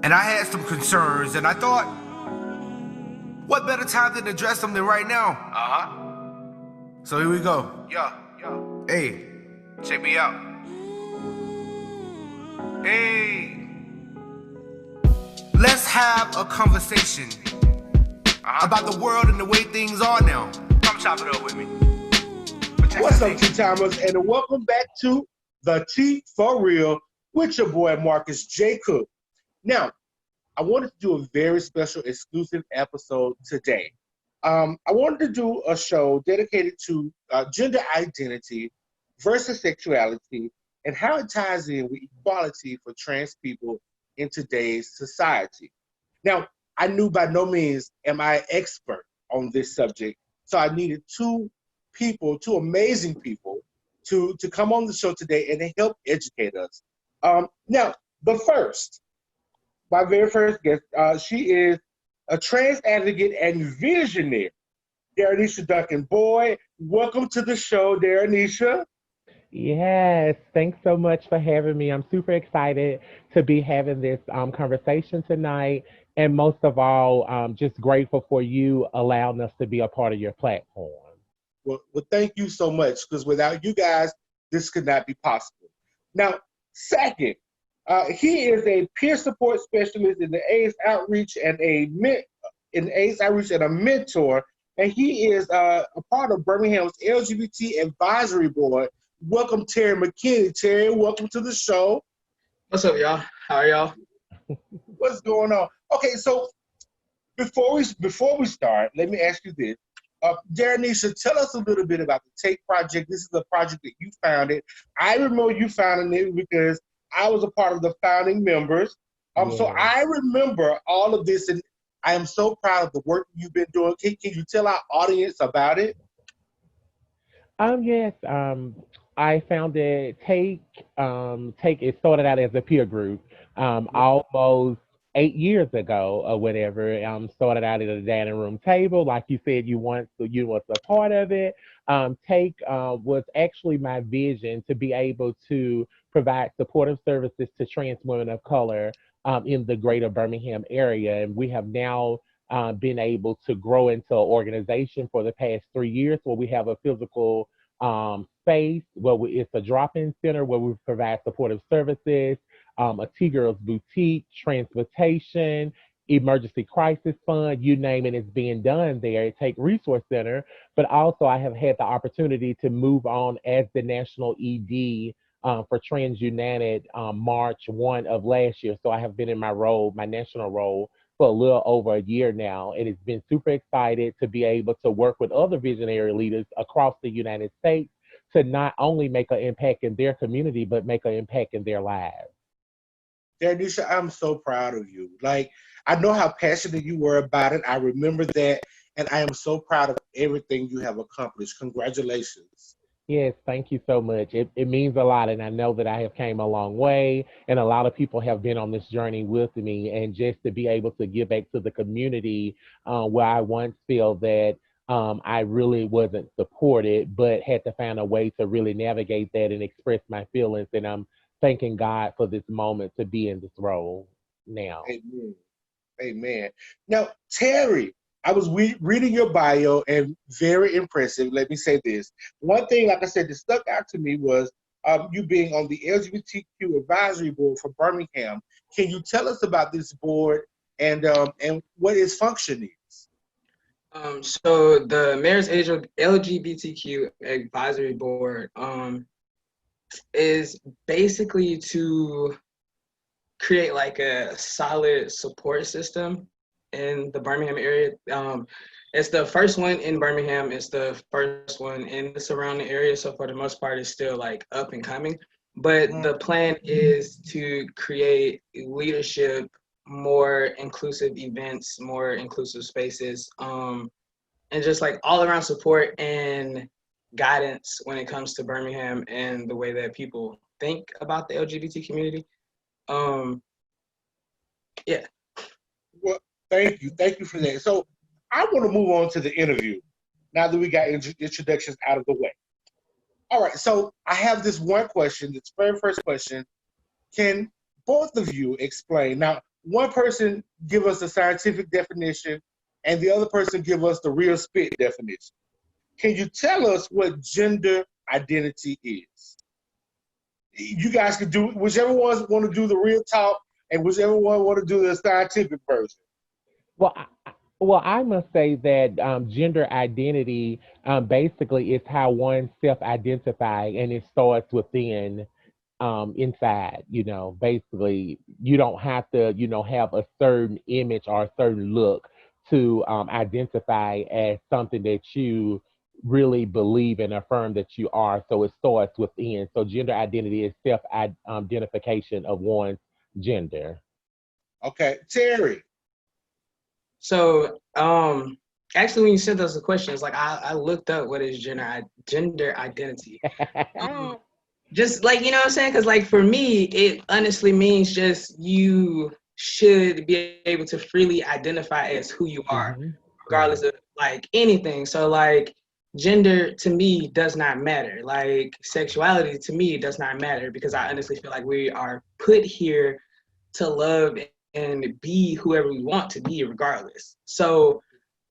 and I had some concerns, and I thought, what better time than to address them than right now? So here we go. Yo. Hey, check me out. Hey. Let's have a conversation about the world and the way things are now. Come chop it up with me. What's up, T-Timers, and welcome back to the T for Real with your boy Marcus J. Cook. Now, I wanted to do a very special exclusive episode today. I wanted to do a show dedicated to gender identity versus sexuality and how it ties in with equality for trans people in today's society. Now, I knew by no means am I expert on this subject, so I needed two amazing people to come on the show today and help educate us. Now, my very first guest, she is a trans advocate and visionary, Daroneshia Duncan. Boy, welcome to the show, Daroneshia. Yes, thanks so much for having me. I'm super excited to be having this conversation tonight. And most of all, just grateful for you allowing us to be a part of your platform. Well, thank you so much, because without you guys, this could not be possible. Now, second, he is a peer support specialist in the AIDS outreach and a mentor, and he is a part of Birmingham's LGBT advisory board. Welcome, Teryy McKinney. Teryy, welcome to the show. What's up, y'all? How are y'all? What's going on? Okay, so before we start, let me ask you this. Daroneshia, tell us a little bit about the TAKE project. This is a project that you founded. I remember you founding it because I was a part of the founding members. So I remember all of this, and I am so proud of the work you've been doing. Can you tell our audience about it? Yes. I founded TAKE. TAKE, it started out as a peer group almost 8 years ago or whatever. Started out at a dining room table. Like you said, you was a part of it. TAKE was actually my vision to be able to provide supportive services to trans women of color in the greater Birmingham area. And we have now been able to grow into an organization for the past 3 years where we have a physical space where it's a drop-in center where we provide supportive services, a T-Girls boutique, transportation, emergency crisis fund, you name it, it's being done there. It TAKE Resource Center, but also I have had the opportunity to move on as the National ED for Trans United March 1 of last year. So I have been in my national role, for a little over a year now, and it's been super excited to be able to work with other visionary leaders across the United States to not only make an impact in their community, but make an impact in their lives. Daroneshia, I'm so proud of you. Like, I know how passionate you were about it. I remember that, and I am so proud of everything you have accomplished. Congratulations. Yes, thank you so much. It means a lot, and I know that I have came a long way, and a lot of people have been on this journey with me, and just to be able to give back to the community where I once feel that I really wasn't supported, but had to find a way to really navigate that and express my feelings, and I'm thanking God for this moment to be in this role now. Amen. Amen. Now, Teryy, I was reading your bio, and very impressive. Let me say this. One thing, like I said, that stuck out to me was you being on the LGBTQ advisory board for Birmingham. Can you tell us about this board and what its function is? So the Mayor's LGBTQ advisory board is basically to create like a solid support system in the Birmingham area. It's the first one in Birmingham. It's the first one in the surrounding area. So for the most part, it's still like up and coming. But the plan is to create leadership, more inclusive events, more inclusive spaces, and just like all around support and guidance when it comes to Birmingham and the way that people think about the LGBT community. Yeah. Well, thank you for that. So I want to move on to the interview now that we got introductions out of the way. All right, so I have this one question, this very first question. Can both of you explain? Now, one person give us the scientific definition and the other person give us the real spit definition. Can you tell us what gender identity is? You guys can do, whichever one want to do the real talk and whichever one want to do the scientific version. Well, I must say that gender identity basically is how one self-identify, and it starts within, inside. Basically, you don't have to, have a certain image or a certain look to identify as something that you really believe and affirm that you are. So it starts within. So gender identity is self-identification of one's gender. Okay, Teryy. So, actually, when you said those questions, like I looked up what is gender identity. Just like, you know what I'm saying? Because like for me, it honestly means just you should be able to freely identify as who you are, regardless of like anything. So like gender to me does not matter. Like sexuality to me does not matter, because I honestly feel like we are put here to love and be whoever we want to be regardless. So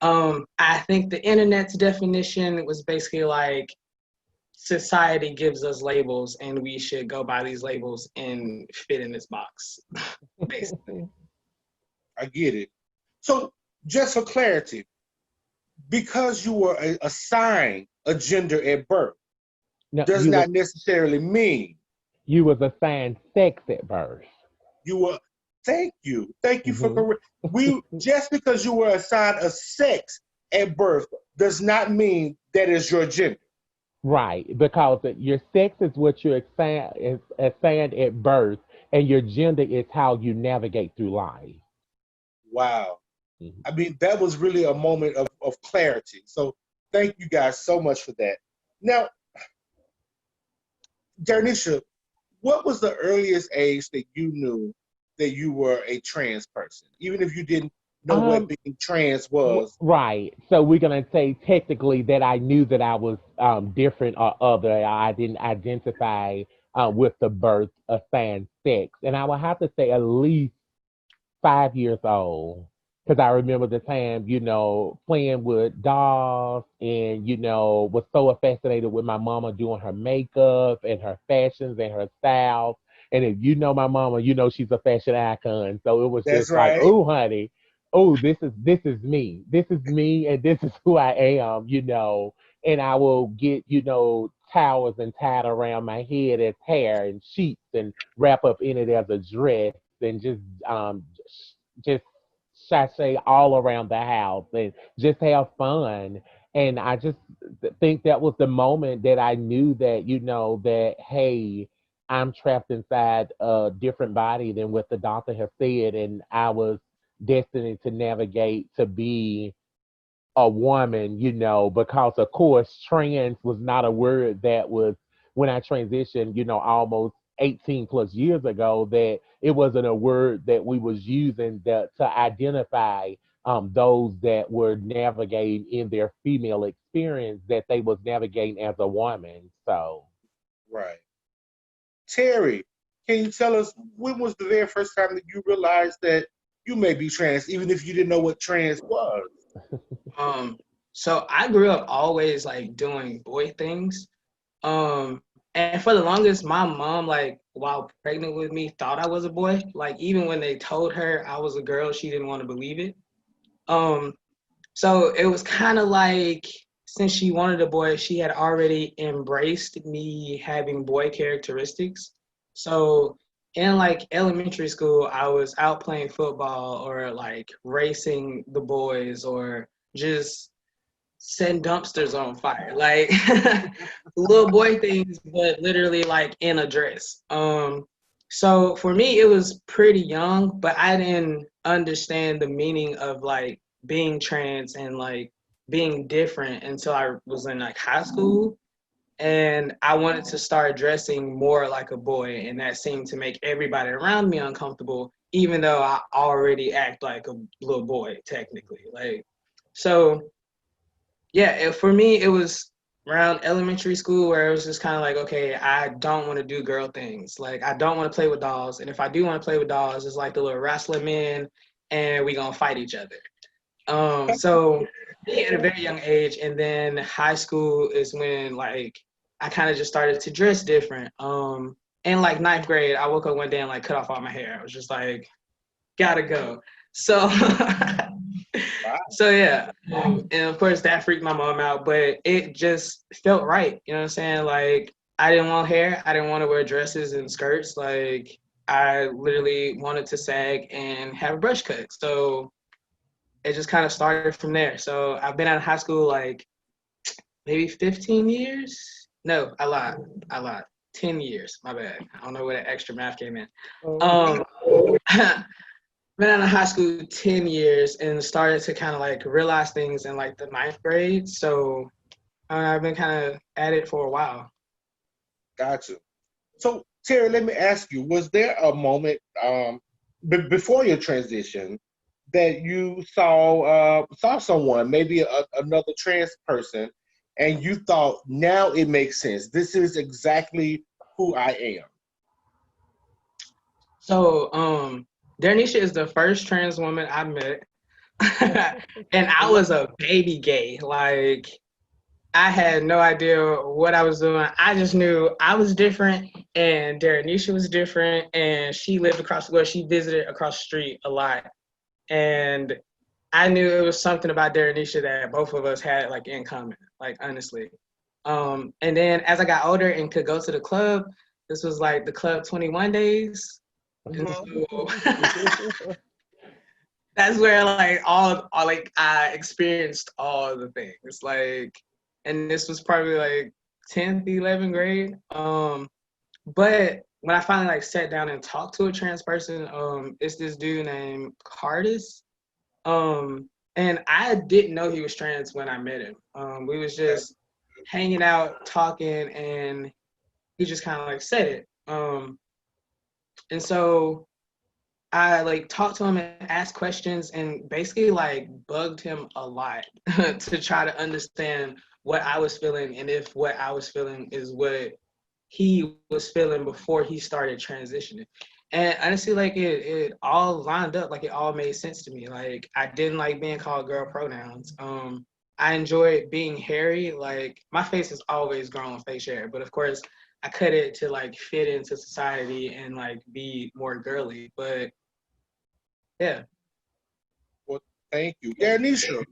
I think the internet's definition was basically like society gives us labels and we should go by these labels and fit in this box, basically. I get it. So just for clarity, because you were assigned a gender at birth, does not necessarily mean you was assigned sex at birth. You were. Thank you for correct. Just because you were assigned a sex at birth does not mean that is your gender. Right, because your sex is what you're assigned at birth, and your gender is how you navigate through life. Wow. I mean, that was really a moment of clarity. So thank you guys so much for that. Now, Daroneshia, what was the earliest age that you knew that you were a trans person, even if you didn't know what being trans was? Right. So we're going to say technically that I knew that I was different or other. I didn't identify with the birth assigned sex. And I would have to say at least 5 years old. Because I remember the time, playing with dolls and, was so fascinated with my mama doing her makeup and her fashions and her styles. And if you know my mama, she's a fashion icon. So it was That's just right. like, oh, honey, oh, this is me. This is me, and this is who I am, And I will get, towels and tied around my head as hair and sheets and wrap up in it as a dress and just sashay all around the house and just have fun. And I just think that was the moment that I knew that, that, hey, I'm trapped inside a different body than what the doctor has said. And I was destined to navigate to be a woman, because of course trans was not a word that was, when I transitioned, almost 18 plus years ago, that it wasn't a word that we was using to identify those that were navigating in their female experience, that they was navigating as a woman. So right. Teryy, can you tell us when was the very first time that you realized that you may be trans, even if you didn't know what trans was? So I grew up always like doing boy things. And for the longest, my mom, like while pregnant with me, thought I was a boy. Like even when they told her I was a girl, she didn't want to believe it. So it was kind of like, since she wanted a boy, she had already embraced me having boy characteristics. So in like elementary school, I was out playing football or like racing the boys or just setting dumpsters on fire, like little boy things, but literally like in a dress. So for me, it was pretty young, but I didn't understand the meaning of like being trans and like being different until I was in like high school. And I wanted to start dressing more like a boy, and that seemed to make everybody around me uncomfortable, even though I already act like a little boy technically. Like, so yeah, for me, it was around elementary school where it was just kind of like, okay, I don't want to do girl things. Like, I don't want to play with dolls. And if I do want to play with dolls, it's like the little wrestling men and we gonna fight each other. So at a very young age, and then high school is when like I kind of just started to dress different. In like ninth grade, I woke up one day and like cut off all my hair. I was just like, gotta go. So so yeah, and of course that freaked my mom out, but it just felt right. You know what I'm saying? Like I didn't want hair. I didn't want to wear dresses and skirts. Like I literally wanted to sag and have a brush cut. So it just kind of started from there. So I've been out of high school like maybe 15 years. No, I lied. 10 years. My bad. I don't know where that extra math came in. Um, been out of high school 10 years and started to kind of like realize things in like the ninth grade. So I've been kind of at it for a while. Gotcha. So Teryy, let me ask you: was there a moment before your transition that you saw someone, maybe another trans person, and you thought, now it makes sense. This is exactly who I am. So Daroneshia is the first trans woman I met. And I was a baby gay. Like I had no idea what I was doing. I just knew I was different and Daroneshia was different, and she lived she visited across the street a lot. And I knew it was something about Daroneshia that both of us had like in common, like honestly. And then as I got older and could go to the club, this was like the Club 21 days. And so that's where like all like I experienced all the things. Like, and this was probably like 10th, 11th grade. But when I finally like sat down and talked to a trans person, it's this dude named Cardis. And I didn't know he was trans when I met him. We was just hanging out, talking, and he just kind of like said it. And so I like talked to him and asked questions and basically like bugged him a lot to try to understand what I was feeling and if what I was feeling is what he was feeling before he started transitioning. And honestly, like it all lined up, like it all made sense to me. Like I didn't like being called girl pronouns. I enjoyed being hairy. Like my face has always grown face hair, but of course I cut it to like fit into society and like be more girly. But yeah. Well, thank you. Daroneshia,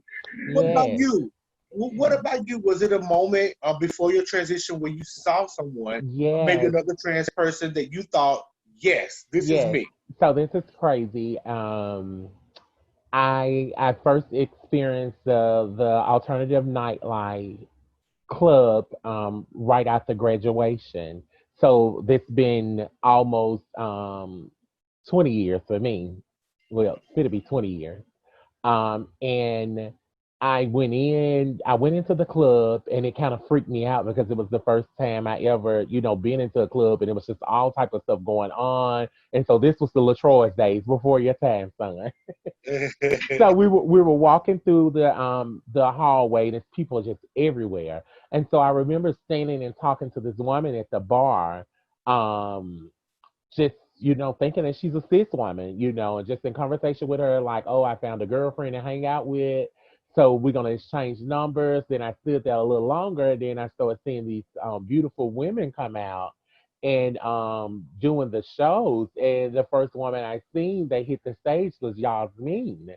what about you? What about you? Was it a moment before your transition where you saw someone, maybe another trans person, that you thought, yes, this is me? So this is crazy. I first experienced the alternative nightlife club right after graduation. So this been almost 20 years for me. Well, it'll be 20 years. And I went into the club and it kind of freaked me out because it was the first time I ever, been into a club, and it was just all type of stuff going on. And so this was the LaTroy's days before your time, son. So we were walking through the hallway, and there's people just everywhere. And so I remember standing and talking to this woman at the bar, just thinking that she's a cis woman, and just in conversation with her, like, oh, I found a girlfriend to hang out with, so we're gonna exchange numbers. Then I stood there a little longer, and then I started seeing these beautiful women come out and doing the shows. And the first woman I seen that hit the stage was Yasmin.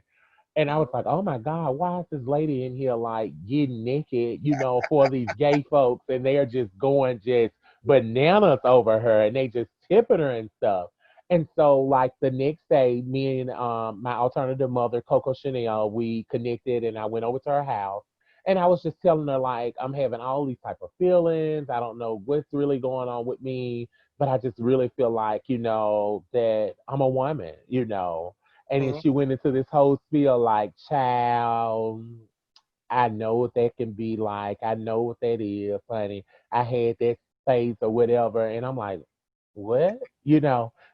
And I was like, oh my God, why is this lady in here like getting naked, for these gay folks, and they're just going just bananas over her, and they just tipping her and stuff. And so like the next day, me and my alternative mother, Coco Chanel, we connected, and I went over to her house, and I was just telling her like, I'm having all these type of feelings. I don't know what's really going on with me, but I just really feel like, that I'm a woman, and then she went into this whole spiel like, child, I know what that can be like. I know what that is, honey. I had that phase or whatever. And I'm like, what?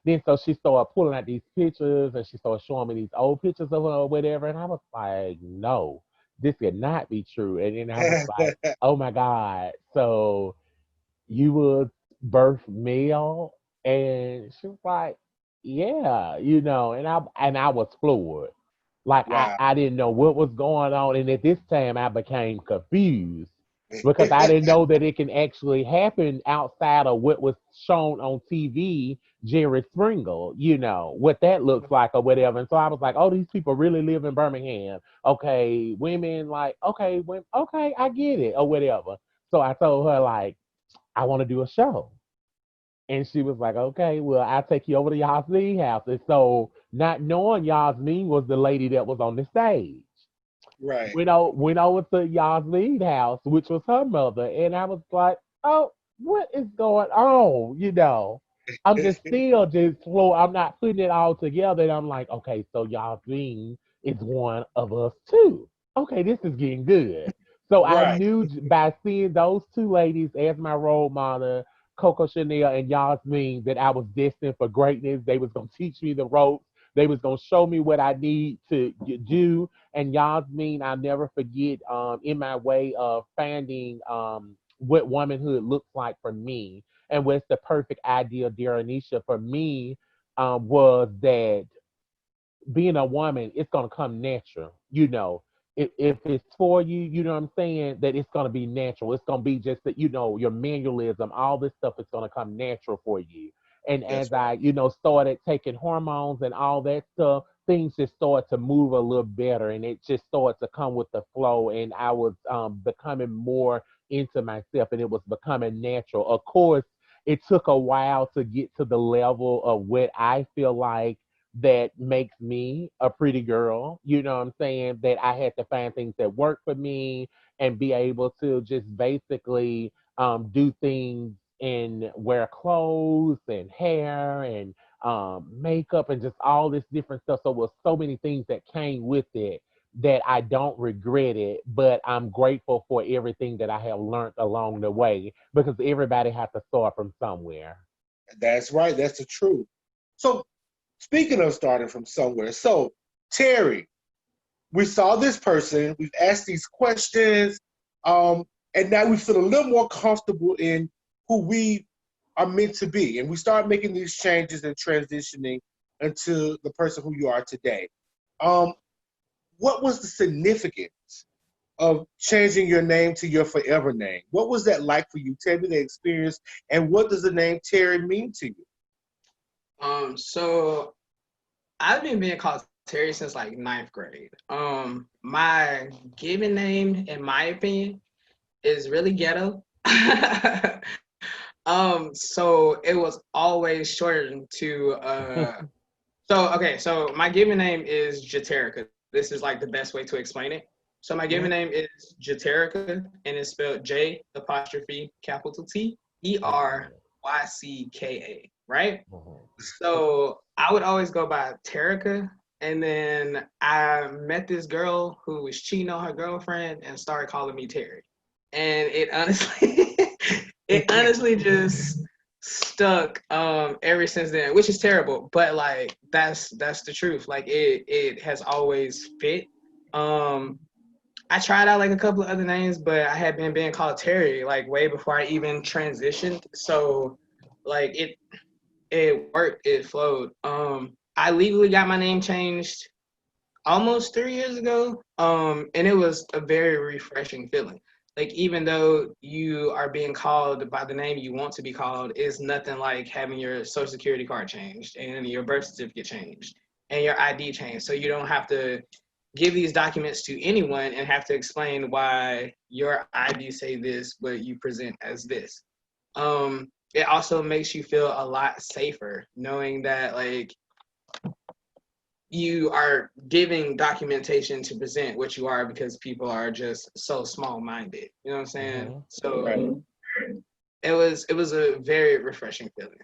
Then so she started pulling out these pictures, and she started showing me these old pictures of her or whatever. And I was like, no. this could not be true. And then I was like, oh my God. So you was birth male? And she was like, yeah, and I was floored. Like Wow. I didn't know what was going on. And at this time I became confused because I didn't know that it can actually happen outside of what was shown on TV, Jerry Springer, what that looks like or whatever. And so I was like, oh, these people really live in Birmingham. Okay, women like, okay, I get it or whatever. So I told her like, I want to do a show. And she was like, okay, well, I'll take you over to Yasmin's house. And so, not knowing Yasmin was the lady that was on the stage, Right. went over to Yasmin's house, which was her mother. And I was like, oh, what is going on? I'm just still just slow. I'm not putting it all together. And I'm like, okay, so Yasmin is one of us too. Okay, this is getting good. So I Right. knew by seeing those two ladies as my role model, Coco Chanel and Yasmin, that I was destined for greatness. They was gonna teach me the ropes. They was gonna show me what I need to do. And Yasmin, I'll never forget. In my way of finding what womanhood looks like for me, and what's the perfect ideal Daroneshia for me, was that being a woman, it's gonna come natural. If it's for you, you know what I'm saying, that it's gonna be natural. It's gonna be just that, your manualism, all this stuff is gonna come natural for you. And That's as right. I, started taking hormones and all that stuff, things just started to move a little better and it just started to come with the flow. And I was becoming more into myself and it was becoming natural. Of course, it took a while to get to the level of what I feel like that makes me a pretty girl. You know what I'm saying? That I had to find things that work for me and be able to just basically do things and wear clothes and hair and makeup and just all this different stuff. So it was so many things that came with it that I don't regret it, but I'm grateful for everything that I have learned along the way because everybody has to start from somewhere. That's right. That's the truth. So speaking of starting from somewhere, so Teryy, we saw this person, we've asked these questions, and now we feel a little more comfortable in who we are meant to be. And we start making these changes and transitioning into the person who you are today. What was the significance of changing your name to your forever name? What was that like for you? Tell me the experience, and what does the name Teryy mean to you? So I've been being called Teryy since like ninth grade. My given name, in my opinion, is really ghetto. So it was always shortened to so my given name is Jeterica. This is like the best way to explain it. So my given name is Jeterica, and it's spelled J apostrophe capital T ERYCKA, right? So I would always go by Terica, and then I met this girl who was cheating on her girlfriend and started calling me Teryy. And it honestly it honestly just stuck ever since then, which is terrible, but like that's the truth. Like it has always fit. I tried out like a couple of other names, but I had been being called Teryy like way before I even transitioned. So like it worked, it flowed. I legally got my name changed almost 3 years ago. And it was a very refreshing feeling. Like even though you are being called by the name you want to be called, it's nothing like having your social security card changed and your birth certificate changed and your ID changed. So you don't have to give these documents to anyone and have to explain why your ID say this, but you present as this. It also makes you feel a lot safer knowing that like you are giving documentation to present what you are because people are just so small-minded. You know what I'm saying? So Right. it was a very refreshing feeling.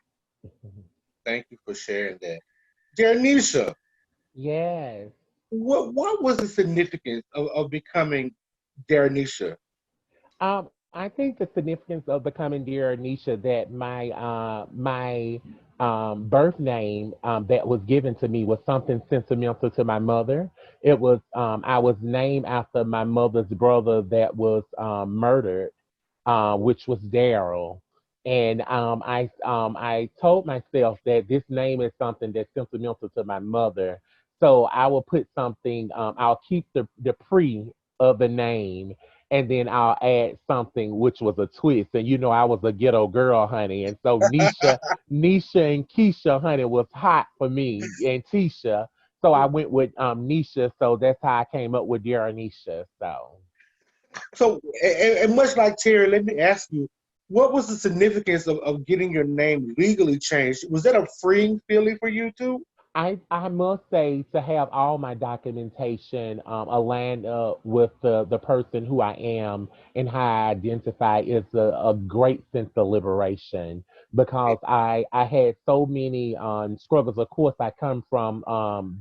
Thank you for sharing that. Daroneshia, Yes. what was the significance of becoming Daroneshia? I think the significance of becoming dear Anisha that my birth name that was given to me was something sentimental to my mother. It was I was named after my mother's brother that was murdered, which was Daryl. And I told myself that this name is something that's sentimental to my mother. So I will put something. I'll keep the pre of the name, and then I'll add something which was a twist. And you know, I was a ghetto girl, honey, and so Nisha and Keisha, honey, was hot for me, and Tisha. So I went with Nisha. So that's how I came up with Daroneshia. So. So, and much like Teryy, let me ask you, what was the significance of getting your name legally changed? Was that a freeing feeling for you too? I must say to have all my documentation aligned up with the person who I am and how I identify is a great sense of liberation because I had so many struggles. Of course, I come from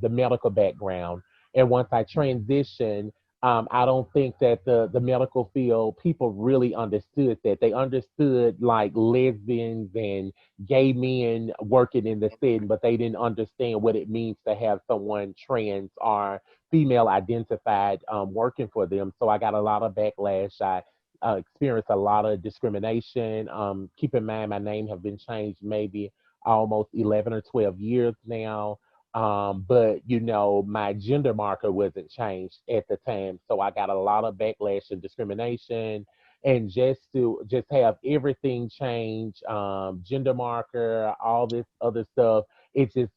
the medical background, and once I transitioned, I don't think that the medical field people really understood that. They understood like lesbians and gay men working in the setting, but they didn't understand what it means to have someone trans or female identified working for them. So I got a lot of backlash. I experienced a lot of discrimination. Keep in mind, my name have been changed maybe almost 11 or 12 years now. But you know, my gender marker wasn't changed at the time, so I got a lot of backlash and discrimination and just have everything change, gender marker, all this other stuff, it just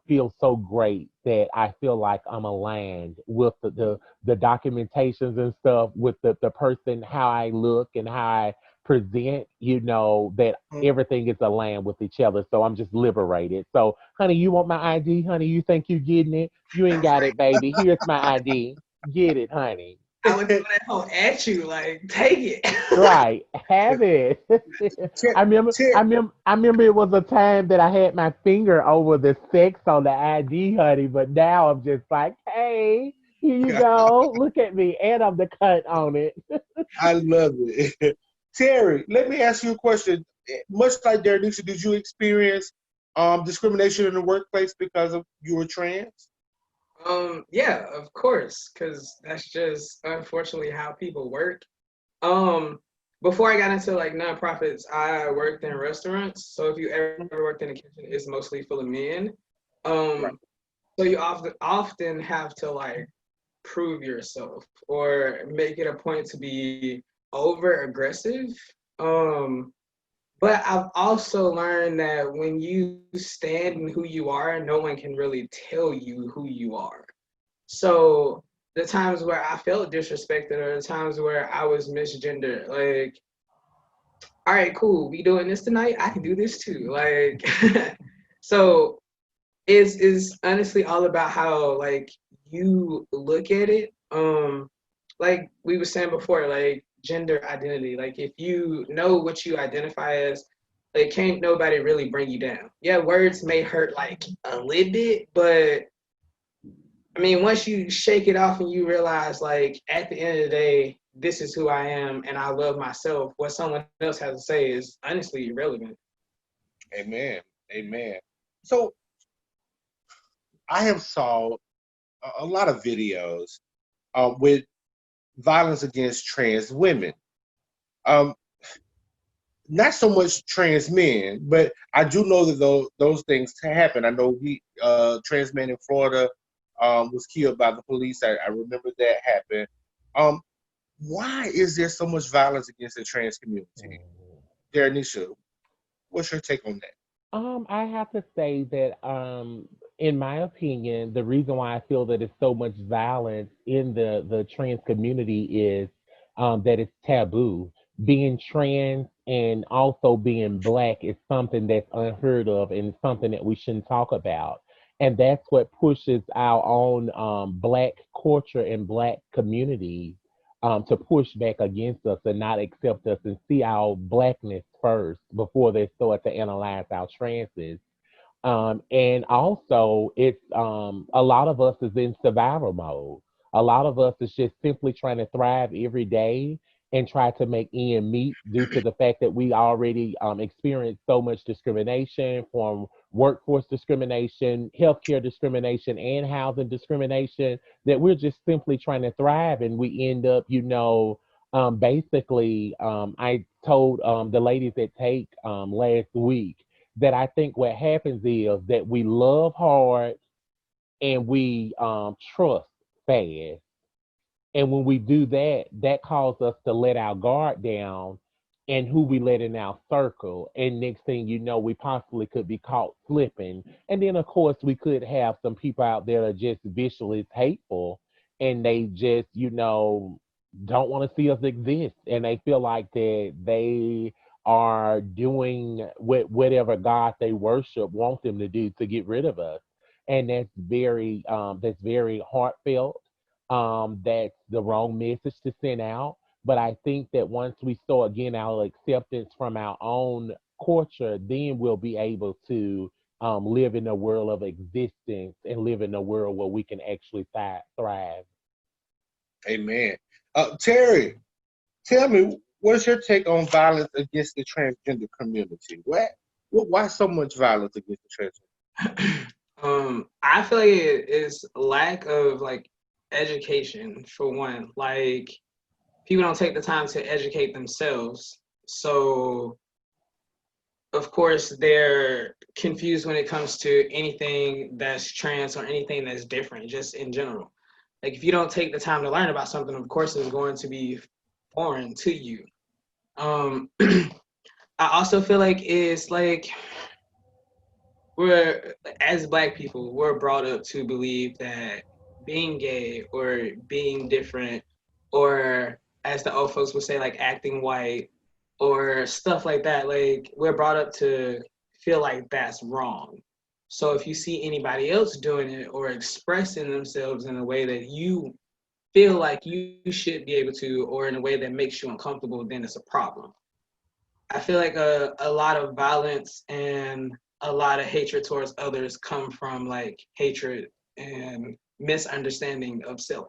feels so great that I feel like I'm aligned with the documentations and stuff with the person, how I look and how I present, you know, that everything is aligned with each other. So I'm just liberated. So, honey, you want my ID? Honey, you think you getting it? You ain't got it, baby. Here's my ID. Get it, honey. I would throw that hoe at you, like, take it. Right, have it. Ter- Ter- I remember it was a time that I had my finger over the sex on the ID, honey, but now I'm just like, hey, here you go. Look at me, and I'm the cut on it. I love it. Teryy, let me ask you a question. Much like Daroneshia, did you experience discrimination in the workplace because of you were trans? Yeah, of course, because that's just unfortunately how people work. Um, Before I got into like nonprofits, I worked in restaurants. So if you ever worked in a kitchen, it's mostly full of men. Right. So you often have to like prove yourself or make it a point to be over aggressive. Um, but I've also learned that when you stand in who you are, no one can really tell you who you are. So the times where I felt disrespected or the times where I was misgendered, like, all right, cool, we doing this tonight? I can do this too. Like, so it's honestly all about how like you look at it. Like we were saying before, like gender identity. Like if you know what you identify as, like can't nobody really bring you down. Yeah, words may hurt like a little bit, but I mean once you shake it off and you realize like at the end of the day, this is who I am and I love myself, what someone else has to say is honestly irrelevant. Amen. Amen. So I have saw a lot of videos with violence against trans women. Um, Not so much trans men, but I do know that those things happen. I know trans man in Florida was killed by the police. I remember that happened. Um, why is there so much violence against the trans community? Daroneshia, what's your take on that? I have to say that, in my opinion, the reason why I feel that it's so much violence in the trans community is that it's taboo. Being trans and also being black is something that's unheard of and something that we shouldn't talk about. And that's what pushes our own black culture and black community to push back against us and not accept us and see our blackness first before they start to analyze our trances. And also, it's a lot of us is in survival mode. A lot of us is just simply trying to thrive every day and try to make ends meet due to the fact that we already experienced so much discrimination from workforce discrimination, healthcare discrimination, and housing discrimination that we're just simply trying to thrive. And we end up, basically, I told the ladies at Take last week that I think what happens is that we love hard and we trust fast. And when we do that, that causes us to let our guard down and who we let in our circle. And next thing you know, we possibly could be caught slipping. And then, of course, we could have some people out there that are just viciously hateful and they just, don't want to see us exist. And they feel like that they are doing whatever God they worship want them to do to get rid of us. And that's very heartfelt. That's the wrong message to send out. But I think that once we start getting our acceptance from our own culture, then we'll be able to live in a world of existence and live in a world where we can actually thrive. Amen. Teryy, tell me, what's your take on violence against the transgender community? Why so much violence against the transgender? I feel like it is lack of education for one. Like, people don't take the time to educate themselves, so of course they're confused when it comes to anything that's trans or anything that's different, just in general. Like, if you don't take the time to learn about something, of course it's going to be foreign to you. I also feel like it's like as Black people, we're brought up to believe that being gay or being different, or as the old folks would say, like acting white or stuff like that, like we're brought up to feel like that's wrong. So if you see anybody else doing it or expressing themselves in a way that you feel like you should be able to, or in a way that makes you uncomfortable, then it's a problem. I feel like a lot of violence and a lot of hatred towards others come from like hatred and misunderstanding of self.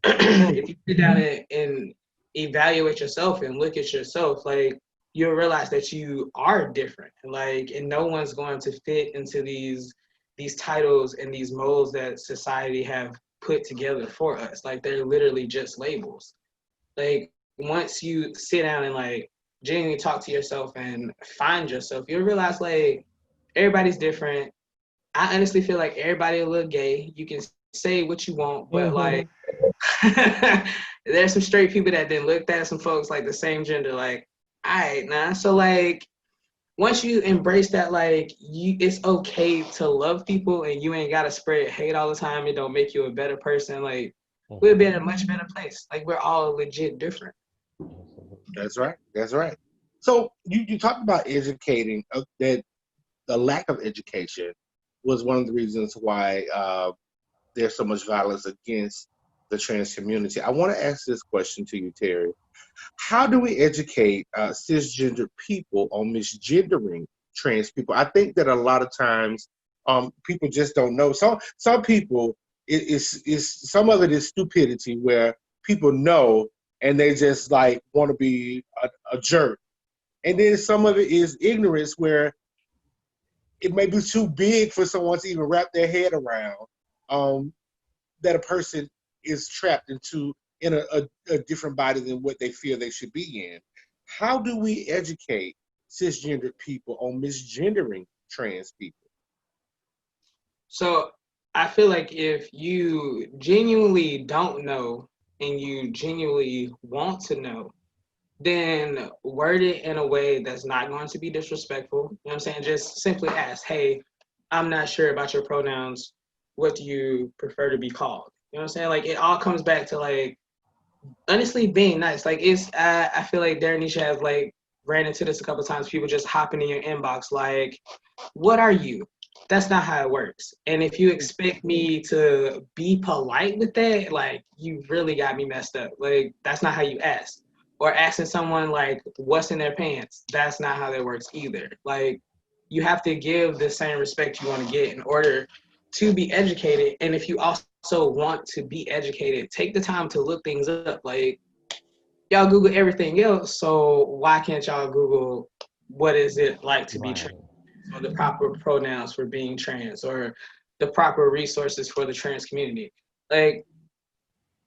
If you sit down and evaluate yourself and look at yourself, like, you'll realize that you are different, and no one's going to fit into these titles and these molds that society have put together for us. Like, they're literally just labels. Like, once you sit down and like genuinely talk to yourself and find yourself, you'll realize like everybody's different. I honestly feel like everybody a little gay. You can say what you want, but like there's some straight people that then looked at some folks like the same gender, like, all right, nah. So like, once you embrace that, like, it's okay to love people and you ain't gotta spread hate all the time. It don't make you a better person. Like, we'll be in a much better place. Like, we're all legit different. That's right. That's right. So you talked about educating, that the lack of education was one of the reasons why there's so much violence against the trans community. I want to ask this question to you, Teryy. How do we educate cisgender people on misgendering trans people? I think that a lot of times people just don't know. Some people, some of it is stupidity, where people know and they just like want to be a jerk. And then some of it is ignorance, where it may be too big for someone to even wrap their head around, that a person is trapped in a different body than what they feel they should be in. How do we educate cisgendered people on misgendering trans people? So I feel like if you genuinely don't know and you genuinely want to know, then word it in a way that's not going to be disrespectful. You know what I'm saying? Just simply ask, hey, I'm not sure about your pronouns. What do you prefer to be called? You know what I'm saying? Like, it all comes back to like, honestly, being nice. Like, I feel like Daroneshia has like ran into this a couple of times. People just hopping in your inbox like, what are you? That's not how it works. And if you expect me to be polite with that, like, you really got me messed up. Like, that's not how you ask. Or asking someone like, what's in their pants? That's not how that works either. Like, you have to give the same respect you want to get in order to be educated. And if you also want to be educated, take the time to look things up. Like, y'all Google everything else, so why can't y'all Google what is it like to be Right. trans, or the proper pronouns for being trans, or the proper resources for the trans community? Like,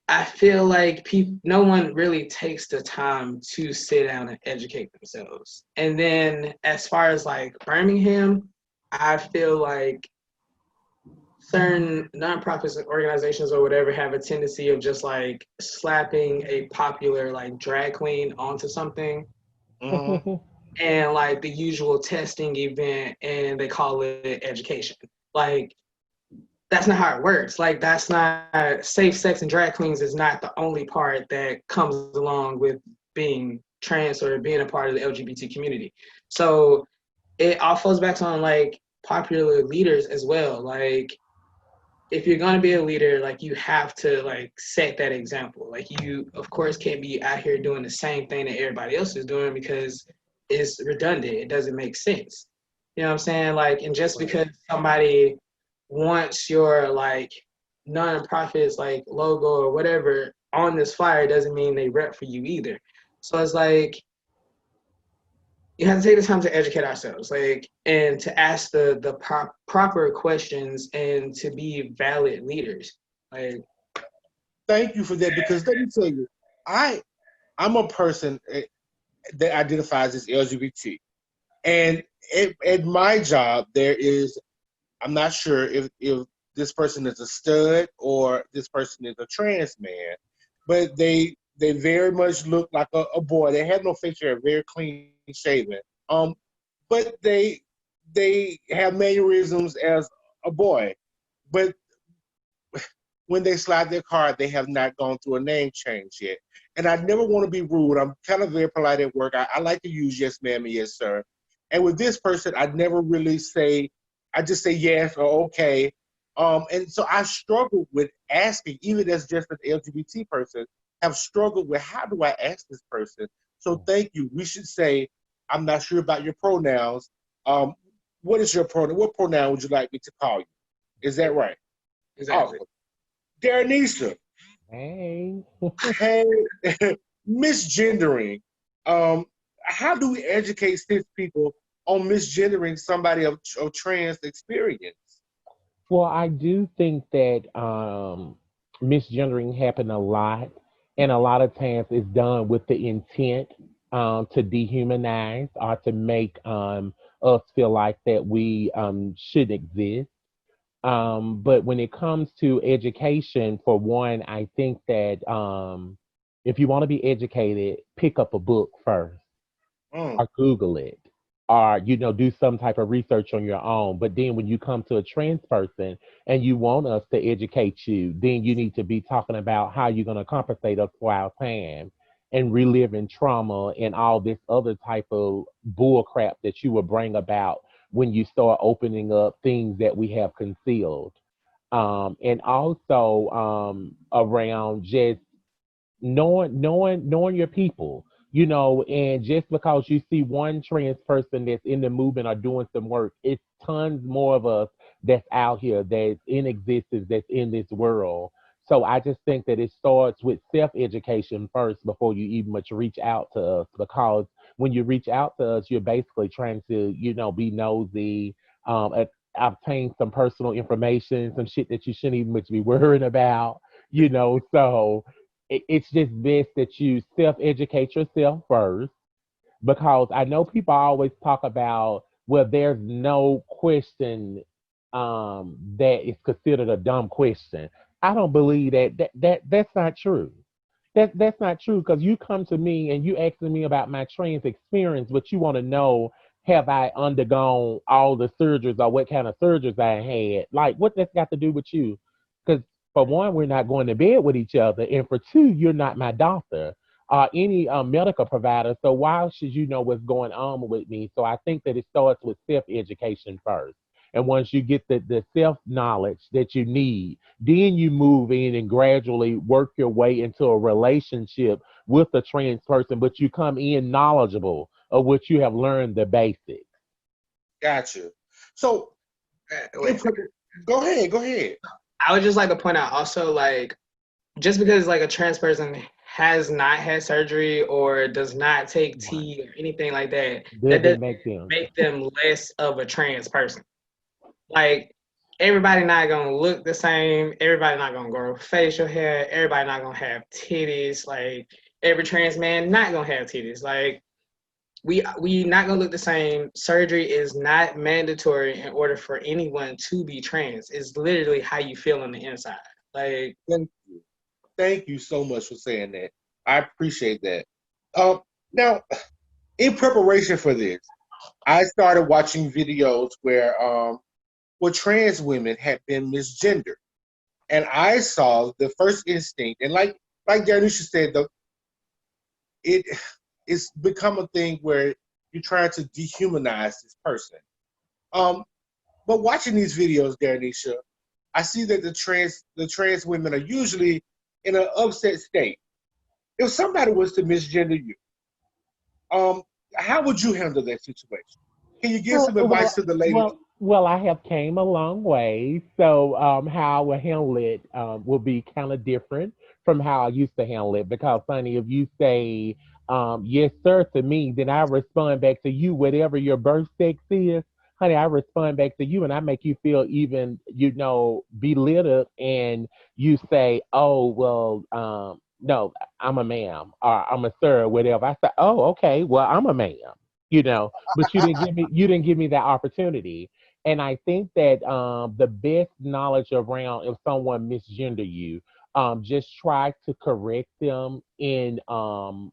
I feel like no one really takes the time to sit down and educate themselves. And then as far as like Birmingham, I feel like certain nonprofits and organizations or whatever have a tendency of just like slapping a popular like drag queen onto something Mm-hmm. and like the usual testing event, and they call it education. Like, that's not how it works. Like, that's not, safe sex and drag queens is not the only part that comes along with being trans or being a part of the LGBT community. So it all falls back on like popular leaders as well. Like, if you're gonna be a leader, like, you have to like set that example. Like, you of course can't be out here doing the same thing that everybody else is doing, because it's redundant. It doesn't make sense. You know what I'm saying? Like, and just because somebody wants your like nonprofit's like logo or whatever on this flyer doesn't mean they rep for you either. So it's like, you have to take the time to educate ourselves, like, and to ask the proper questions and to be valid leaders. Like, Thank you for that, because let me tell you, I'm a person that identifies as LGBT, and at my job there is, I'm not sure if this person is a stud or this person is a trans man, but they very much look like a boy. They have no facial hair, very clean shaven. But they have mannerisms as a boy. But when they slide their card, they have not gone through a name change yet. And I never want to be rude. I'm kind of very polite at work. I like to use yes, ma'am, and yes, sir. And with this person, I never really say, I just say yes or okay. And so I struggled with asking, even as just an LGBT person, have struggled with how do I ask this person? So thank you. We should say, I'm not sure about your pronouns. What is your pronoun? What pronoun would you like me to call you? Is that right? exactly. Awesome. Daroneshia, Hey. hey, misgendering. How do we educate cis people on misgendering somebody of trans experience? Well, I do think that misgendering happen a lot, and a lot of times it's done with the intent to dehumanize or to make us feel like that we should exist. But when it comes to education, for one, I think that if you want to be educated, pick up a book first Mm, or Google it, or do some type of research on your own. But then when you come to a trans person and you want us to educate you, then you need to be talking about how you're going to compensate us for our time and reliving trauma and all this other type of bull crap that you will bring about when you start opening up things that we have concealed. And also around just knowing your people, and just because you see one trans person that's in the movement or doing some work, it's tons more of us that's out here, that's in existence, that's in this world. So I just think that it starts with self-education first before you even much reach out to us, because when you reach out to us, you're basically trying to, be nosy, obtain some personal information, some shit that you shouldn't even much be worrying about, so it's just best that you self-educate yourself first, because I know people always talk about, well, there's no question that is considered a dumb question. I don't believe that's not true. That's not true, because you come to me and you asking me about my trans experience, but you want to know, have I undergone all the surgeries or what kind of surgeries I had? Like, what that's got to do with you? Because for one, we're not going to bed with each other, and for two, you're not my doctor or any medical provider. So why should you know what's going on with me? So I think that it starts with self-education first. And once you get the self knowledge that you need, then you move in and gradually work your way into a relationship with a trans person, but you come in knowledgeable of what you have learned, the basics. gotcha. So, Wait, go ahead, go ahead. I would just like to point out also, like, just because like a trans person has not had surgery or does not take T or anything like that, that Doesn't doesn't make them. make them less of a trans person. Like, everybody not gonna look the same. Everybody not gonna grow facial hair. Everybody not gonna have titties. Like, every trans man not gonna have titties. Like, we not gonna look the same. Surgery is not mandatory in order for anyone to be trans. It's literally how you feel on the inside. Like, Thank you so much for saying that. I appreciate that. Now, in preparation for this, I started watching videos where trans women had been misgendered, and I saw the first instinct, and like Daroneshia said, it's become a thing where you're trying to dehumanize this person. But watching these videos, Daroneshia, I see that the trans women are usually in an upset state. If somebody was to misgender you, how would you handle that situation? Can you give some advice to the ladies? Well, I have came a long way, so how I will handle it will be kind of different from how I used to handle it. Because, honey, if you say yes, sir, to me, then I respond back to you, whatever your birth sex is. Honey, I respond back to you, and I make you feel even, belittled, and you say, oh, well, no, I'm a ma'am, or I'm a sir, or whatever. I say, oh, okay, well, I'm a ma'am, but you didn't give me that opportunity. And I think that the best knowledge around if someone misgender you, just try to correct them in more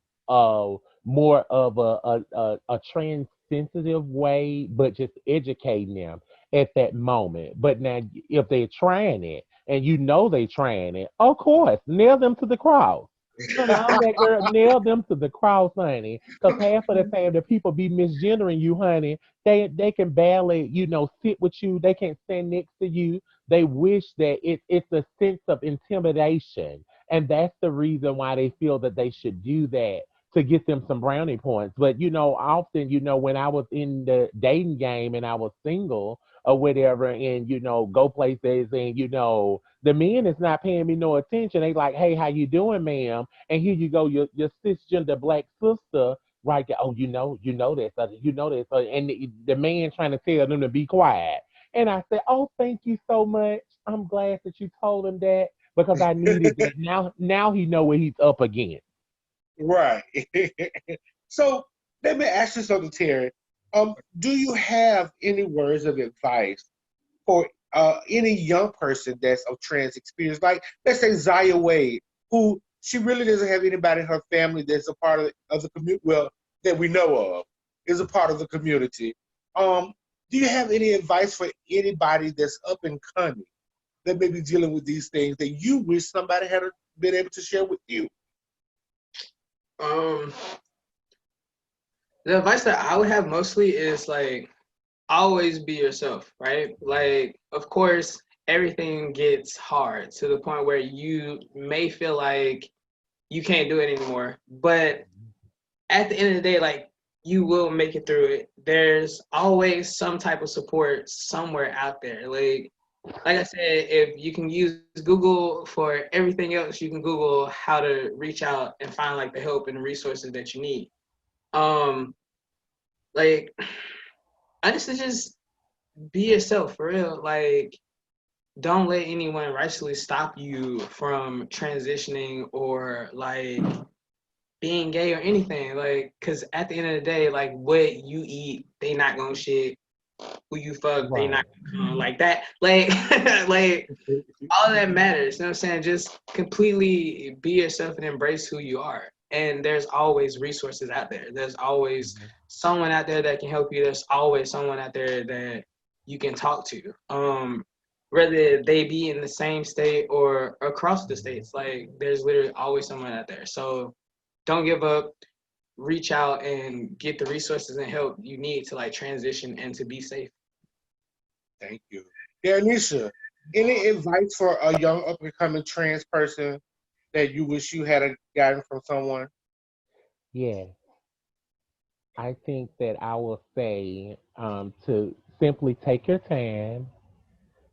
of a trans-sensitive way, but just educating them at that moment. But now, if they're trying it and they're trying it, of course, nail them to the cross. Honey, I'm that girl. Nail them to the cross, honey. Because half of the time, the people be misgendering you, honey. They can barely, sit with you. They can't stand next to you. They wish that it's a sense of intimidation, and that's the reason why they feel that they should do that to get them some brownie points. But often, when I was in the dating game and I was single or whatever, and go places, and the men is not paying me no attention. They like, hey, how you doing, ma'am? And here you go, your cisgender black sister, right there. Oh, this, and the man trying to tell them to be quiet. And I said, oh, thank you so much. I'm glad that you told him that because I needed that. Now he know what he's up against. Right. So let me ask you something, Teryy. Do you have any words of advice for any young person that's of trans experience? Like, let's say Zaya Wade, who she really doesn't have anybody in her family that's a part of the community, well, that we know of, is a part of the community. Do you have any advice for anybody that's up and coming that may be dealing with these things that you wish somebody had been able to share with you? The advice that I would have mostly is like, always be yourself, right? Like, of course, everything gets hard to the point where you may feel like you can't do it anymore. But at the end of the day, like, you will make it through it. There's always some type of support somewhere out there. Like I said, if you can use Google for everything else, you can Google how to reach out and find like the help and the resources that you need. Like, honestly, just be yourself, for real. Like, don't let anyone rightfully stop you from transitioning or like being gay or anything. Like, because at the end of the day, like, what you eat, they not gonna shit. Who you fuck, they not gonna come like that. Like, like, all that matters. You know what I'm saying? Just completely be yourself and embrace who you are. And there's always resources out there. There's always someone out there that can help you. There's always someone out there that you can talk to. Whether they be in the same state or across the states, like, there's literally always someone out there. So don't give up. Reach out and get the resources and help you need to like transition and to be safe. Thank you. Daroneshia, any advice for a young up and coming trans person that you wish you had gotten from someone? Yeah. I think that I will say to simply take your time.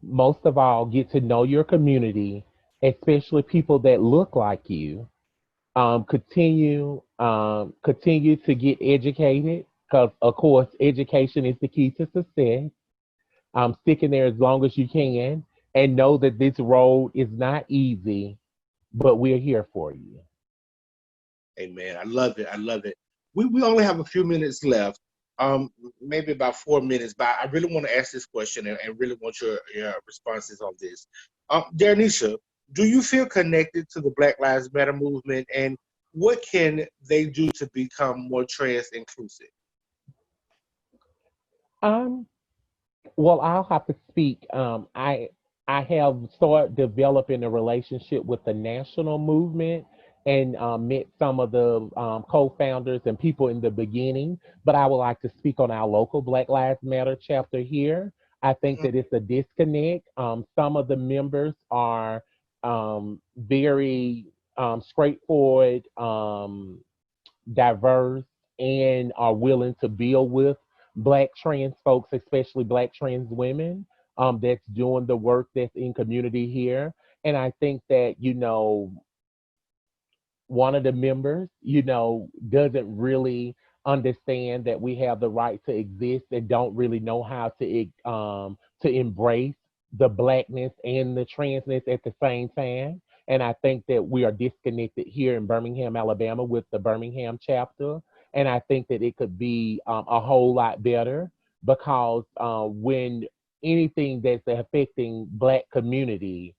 Most of all, get to know your community, especially people that look like you. Continue to get educated because, of course, education is the key to success. Stick in there as long as you can, and know that this road is not easy, but we're here for you. Amen. I love it. I love it. We only have a few minutes left, maybe about 4 minutes, but I really want to ask this question and really want your responses on this. Daroneshia, do you feel connected to the Black Lives Matter movement, and what can they do to become more trans inclusive? Um, well, I'll have to speak. I have started developing a relationship with the national movement and met some of the co-founders and people in the beginning. But I would like to speak on our local Black Lives Matter chapter here. I think that it's a disconnect. Some of the members are very straightforward, diverse, and are willing to build with Black trans folks, especially Black trans women, that's doing the work that's in community here. And I think that, one of the members, doesn't really understand that we have the right to exist and don't really know how to embrace the Blackness and the transness at the same time. And I think that we are disconnected here in Birmingham, Alabama, with the Birmingham chapter. And I think that it could be a whole lot better because when anything that's affecting Black community,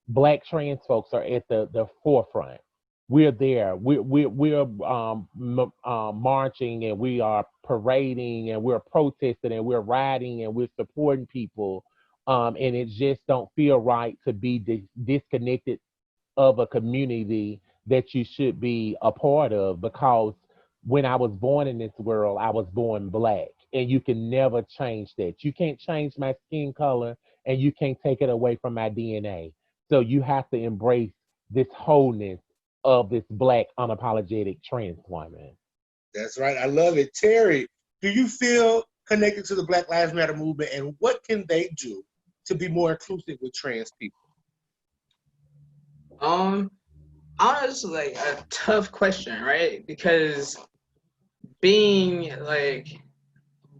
Black trans folks are at the forefront. We're there. We're marching, and we are parading, and we're protesting, and we're riding, and we're supporting people. And it just don't feel right to be disconnected of a community that you should be a part of, because when I was born in this world, I was born Black, and you can never change that. You can't change my skin color, and you can't take it away from my DNA. So you have to embrace this wholeness of this Black unapologetic trans woman. That's right. I love it. Teryy, do you feel connected to the Black Lives Matter movement, and what can they do to be more inclusive with trans people? Honestly, like a tough question, right? Because being like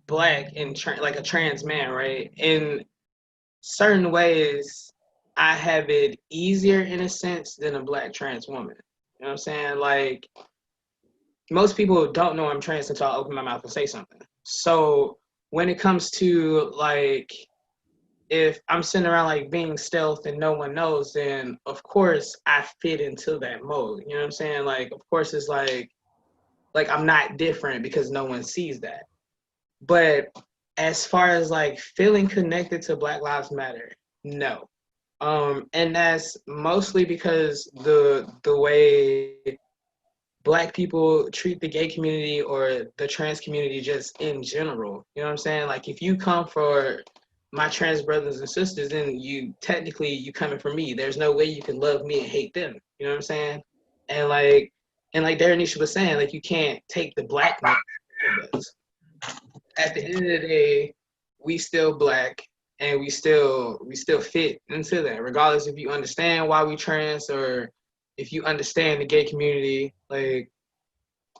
Black and like a trans man, right? In certain ways, I have it easier in a sense than a Black trans woman. You know what I'm saying? Like, most people don't know I'm trans until I open my mouth and say something. So when it comes to like, if I'm sitting around like being stealth and no one knows, then of course I fit into that mode. You know what I'm saying? Like, of course it's like I'm not different because no one sees that. But as far as like feeling connected to Black Lives Matter, no. And that's mostly because the way Black people treat the gay community or the trans community just in general. You know what I'm saying? Like, if you come for my trans brothers and sisters, then you coming for me. There's no way you can love me and hate them. You know what I'm saying? And like Daroneshia was saying, like, you can't take the Blackness of us. At the end of the day, we still Black, and we still fit into that, regardless if you understand why we trans or if you understand the gay community. Like,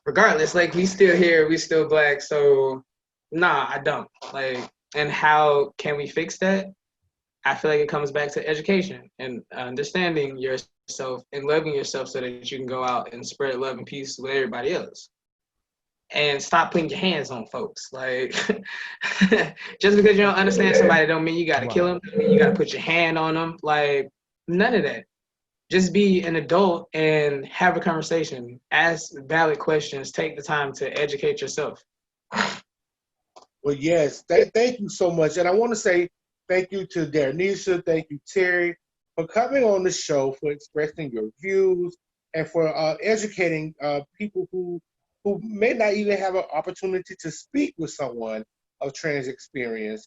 regardless, like, we still here, we still Black. So nah, I don't. Like, and how can we fix that? I feel like it comes back to education and understanding yourself and loving yourself so that you can go out and spread love and peace with everybody else. And stop putting your hands on folks. Like, just because you don't understand somebody don't mean you gotta kill them. Doesn't mean you gotta put your hand on them. Like, none of that. Just be an adult and have a conversation. Ask valid questions. Take the time to educate yourself. Well, yes, thank you so much. And I want to say thank you to Daroneshia, thank you, Teryy, for coming on the show, for expressing your views, and for educating people who may not even have an opportunity to speak with someone of trans experience.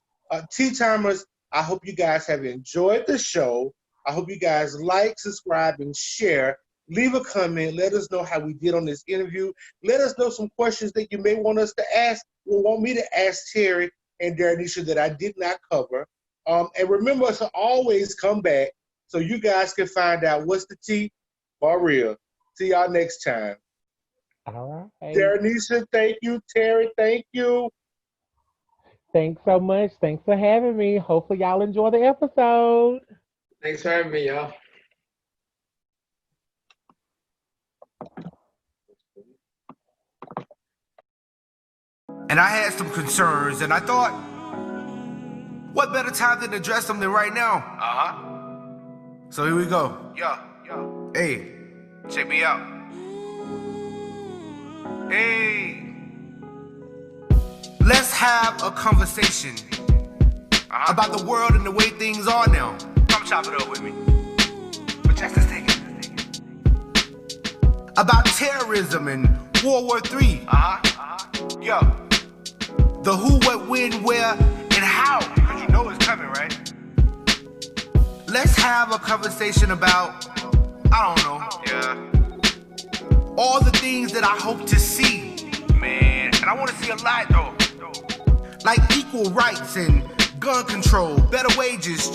T-timers, I hope you guys have enjoyed the show. I hope you guys like, subscribe, and share. Leave a comment. Let us know how we did on this interview. Let us know some questions that you may want us to ask or want me to ask Teryy and Daroneshia that I did not cover. And remember to always come back so you guys can find out what's the tea for real. See y'all next time. All right. Daroneshia, thank you. Teryy, thank you. Thanks so much. Thanks for having me. Hopefully y'all enjoy the episode. Thanks for having me, y'all. And I had some concerns, and I thought, what better time than to address them than right now? So here we go. Hey, check me out. Hey. Let's have a conversation about the world and the way things are now. Come chop it up with me. But just let's take it. About terrorism and World War III. The who, what, when, where, and how. Because you know it's coming, right? Let's have a conversation about, I don't know. All the things that I hope to see. Man, and I want to see a lot though. Like equal rights and gun control, better wages,